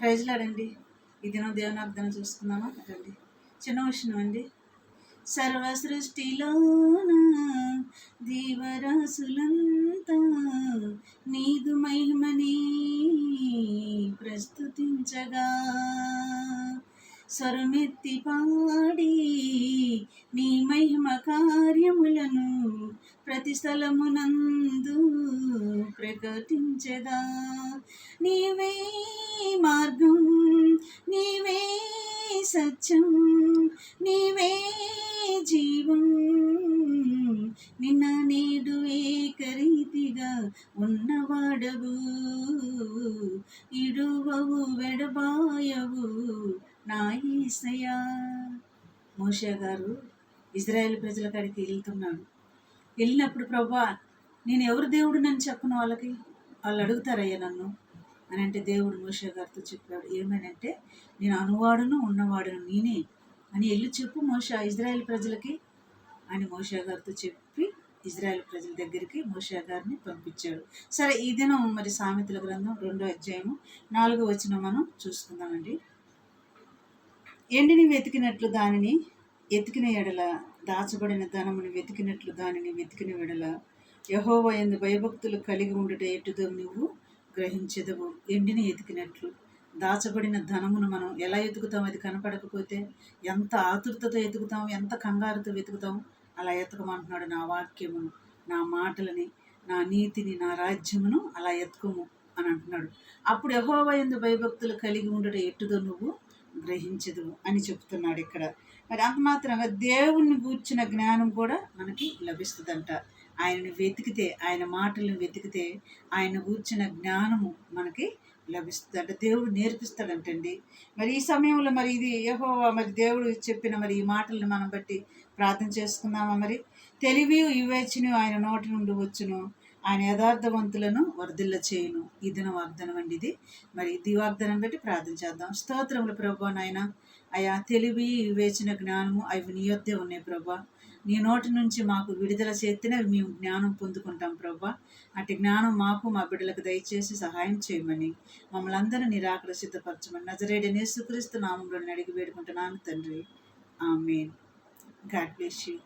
ప్రైజ్లాడండి. ఈ దినం దేవుని అర్థం చూసుకుందామా రండి. చిన్న విషయం అండి. సర్వ సృష్టిలోన దీవరాశులంతా నీదు మహిమని ప్రస్తుతించగా, స్వరమెత్తి పాడి నీ మహిమ కార్యములను ప్రతి స్థలమునందు ప్రకటించదా. నీవే మార్గం, నీవే సత్యం, నీవే జీవం, నిన్న నేడు ఏకరీతిగా ఉన్నవాడవు, ఇడువవు వెడబాయవు నా యేసయ్యా. మోషే గారు ఇజ్రాయేల్ ప్రజల కాడికి వెళ్తున్నాడు. వెళ్ళినప్పుడు ప్రభా నేను ఎవరు దేవుడు నన్ను చెప్పను వాళ్ళకి, వాళ్ళు అడుగుతారయ్యా నన్ను అని అంటే దేవుడు మోషే గారితో చెప్పాడు. ఏమనంటే నేను అనువాడును ఉన్నవాడును నేనే అని వెళ్ళి చెప్పు మోషే ఇజ్రాయేల్ ప్రజలకి అని మోషే గారితో చెప్పి ఇజ్రాయేల్ ప్రజల దగ్గరికి మోషే గారిని పంపించాడు. సరే, ఈ దినం మరి సామెతల గ్రంథం 2వ అధ్యాయము 4వ వచనం మనం చూసుకుందామండి. ఎండిని వెతికినట్లు దానిని ఎతికిన ఎడల, దాచబడిన ధనముని వెతికినట్లు దానిని వెతికిన ఎడల, యెహోవా యందు భయభక్తులు కలిగి ఉండుట ఎటుదో నువ్వు గ్రహించెదవు. ఎండిని ఎతికినట్లు దాచబడిన ధనమును మనం ఎలా ఎతుకుతాం? అది కనపడకపోతే ఎంత ఆతురతతో ఎతుకుతాం, ఎంత కంగారుతో వెతుకుతాం. అలా ఎతకమంటున్నాడు. నా వాక్యమును, నా మాటలని, నా నీతిని, నా రాజ్యమును అలా ఎత్తుకోము అని అంటున్నాడు. అప్పుడు యెహోవా యందు భయభక్తులు కలిగి ఉండుట ఎట్టుదో నువ్వు గ్రహించదు అని చెప్తున్నాడు ఇక్కడ. మరి అంత మాత్రంగా దేవుణ్ణి గూర్చిన జ్ఞానం కూడా మనకి లభిస్తుందంట. ఆయనను వెతికితే, ఆయన మాటలను వెతికితే ఆయన గూర్చిన జ్ఞానము మనకి లభిస్తుందంట. దేవుడు నేర్పిస్తాడంటండి. మరి ఈ సమయంలో మరి ఇది యెహోవా మరి దేవుడు చెప్పిన మరి ఈ మాటలను మనం బట్టి ప్రార్థన చేసుకుందామా? మరి తెలివి వివేచను ఆయన నోటి నుండి వచ్చును, ఆయన యథార్థవంతులను వర్ధిల్ల చేయును. ఈ దిన వాగ్దానం అండి ఇది. మరి ఇది వాగ్దానం బట్టి ప్రార్థన చేద్దాం. స్తోత్రములు ప్రభా. నాయన అయా తెలివి వివేచన జ్ఞానము అవి నీ యొద్దే ఉన్నాయి ప్రభా. నీ నోటి నుంచి మాకు విడుదల చేస్తేనే మేము జ్ఞానం పొందుకుంటాం ప్రభా. అటు జ్ఞానం మాకు మా బిడ్డలకు దయచేసి సహాయం చేయమని మమ్మల్ని అందరూ నిరాకరణ సిద్ధపరచమని నజరేయుడైన యేసుక్రీస్తు నామములో అడిగి వేడుకుంటున్నాను తండ్రి. ఆమేన్. God bless you.